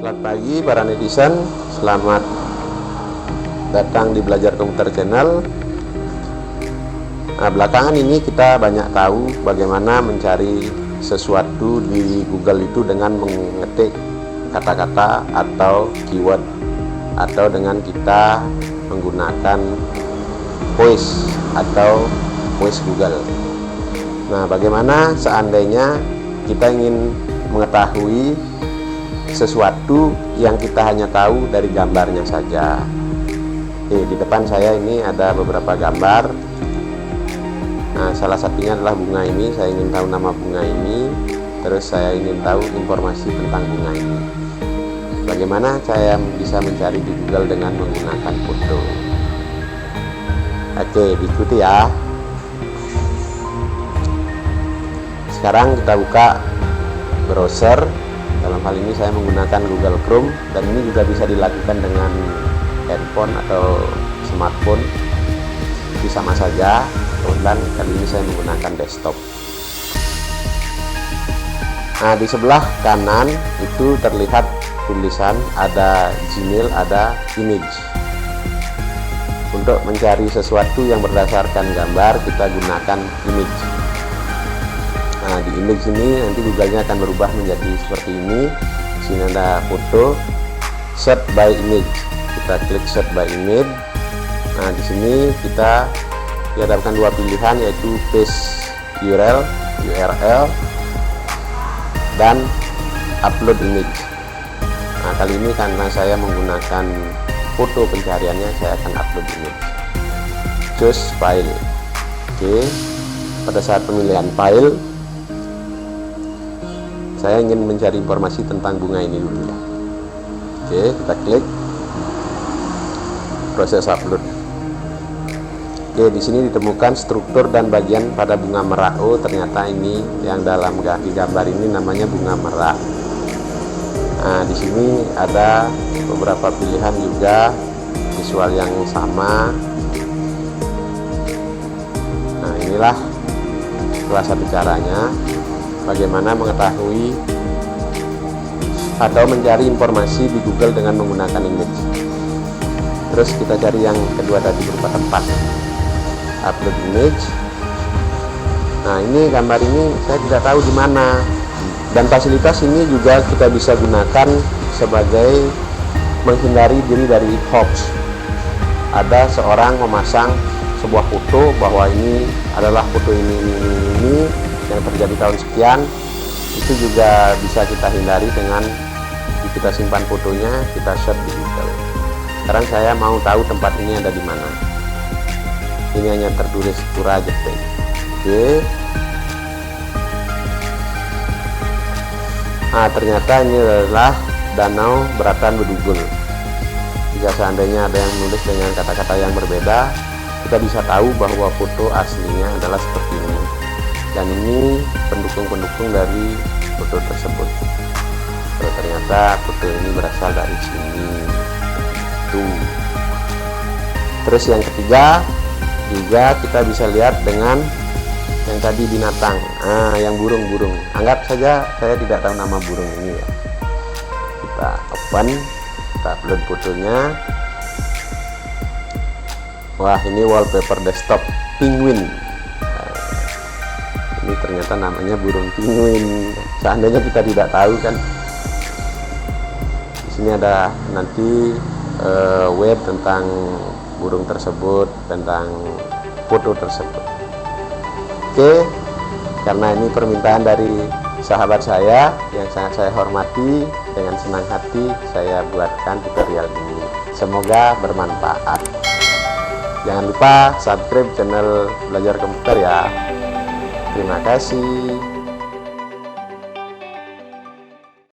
Selamat pagi para netizen, selamat datang di Belajar Komputer Channel. Nah, belakangan ini kita banyak tahu bagaimana mencari sesuatu di Google itu dengan mengetik kata-kata atau keyword, atau dengan kita menggunakan voice atau voice Google. Nah, bagaimana seandainya kita ingin mengetahui sesuatu yang kita hanya tahu dari gambarnya saja. Di depan saya ini ada beberapa gambar. Nah, salah satunya adalah bunga ini. Saya ingin tahu nama bunga ini, terus saya ingin tahu informasi tentang bunga ini. Bagaimana saya bisa mencari di Google dengan menggunakan foto? Oke, diikuti ya. Sekarang kita buka browser. Dalam hal ini saya menggunakan Google Chrome, dan ini juga bisa dilakukan dengan handphone atau smartphone, itu sama saja. Kemudian kali ini saya menggunakan desktop. Nah, di sebelah kanan itu terlihat tulisan, ada Gmail, ada image. Untuk mencari sesuatu yang berdasarkan gambar, kita gunakan image. Nah, di image ini nanti Google-nya akan berubah menjadi seperti ini. Di sini ada foto, search by image. Kita klik search by image. Nah, di sini kita dihadapkan dua pilihan, yaitu paste URL dan upload image. Nah, kali ini karena saya menggunakan foto pencariannya, saya akan upload image. Choose file. Oke. Pada saat pemilihan file, saya ingin mencari informasi tentang bunga ini dulu ya. Oke, kita klik proses upload. Oke, di sini ditemukan struktur dan bagian pada bunga merak. Oh, ternyata ini yang dalam gambar ini namanya bunga merak. Nah, di sini ada beberapa pilihan juga, visual yang sama. Nah, inilah salah satu caranya bagaimana mengetahui atau mencari informasi di Google dengan menggunakan image. Terus kita cari yang kedua tadi berupa tempat, upload image. Nah, ini gambar ini saya tidak tahu di mana, dan fasilitas ini juga kita bisa gunakan sebagai menghindari diri dari hoax. Ada seorang memasang sebuah foto bahwa ini adalah foto ini yang terjadi tahun sekian. Itu juga bisa kita hindari dengan kita simpan fotonya, kita search di Google. Sekarang saya mau tahu tempat ini ada di mana. Ini hanya tertulis Pura Jepang. Oke. Nah, ternyata ini adalah Danau Beratan Bedugul. Jika seandainya ada yang menulis dengan kata-kata yang berbeda, kita bisa tahu bahwa foto aslinya adalah seperti ini. Dan ini pendukung-pendukung dari foto tersebut. Kalau ternyata foto ini berasal dari sini. Tuh. Terus yang ketiga juga kita bisa lihat dengan yang tadi binatang. Nah, yang burung-burung. Anggap saja saya tidak tahu nama burung ini ya. Kita open, kita upload fotonya. Wah, ini wallpaper desktop penguin. Ini ternyata namanya burung penguin. Seandainya kita tidak tahu kan. Di sini ada nanti web tentang burung tersebut, tentang foto tersebut. Oke, karena ini permintaan dari sahabat saya yang sangat saya hormati, dengan senang hati saya buatkan tutorial ini. Semoga bermanfaat. Jangan lupa subscribe channel Belajar Komputer ya. Terima kasih.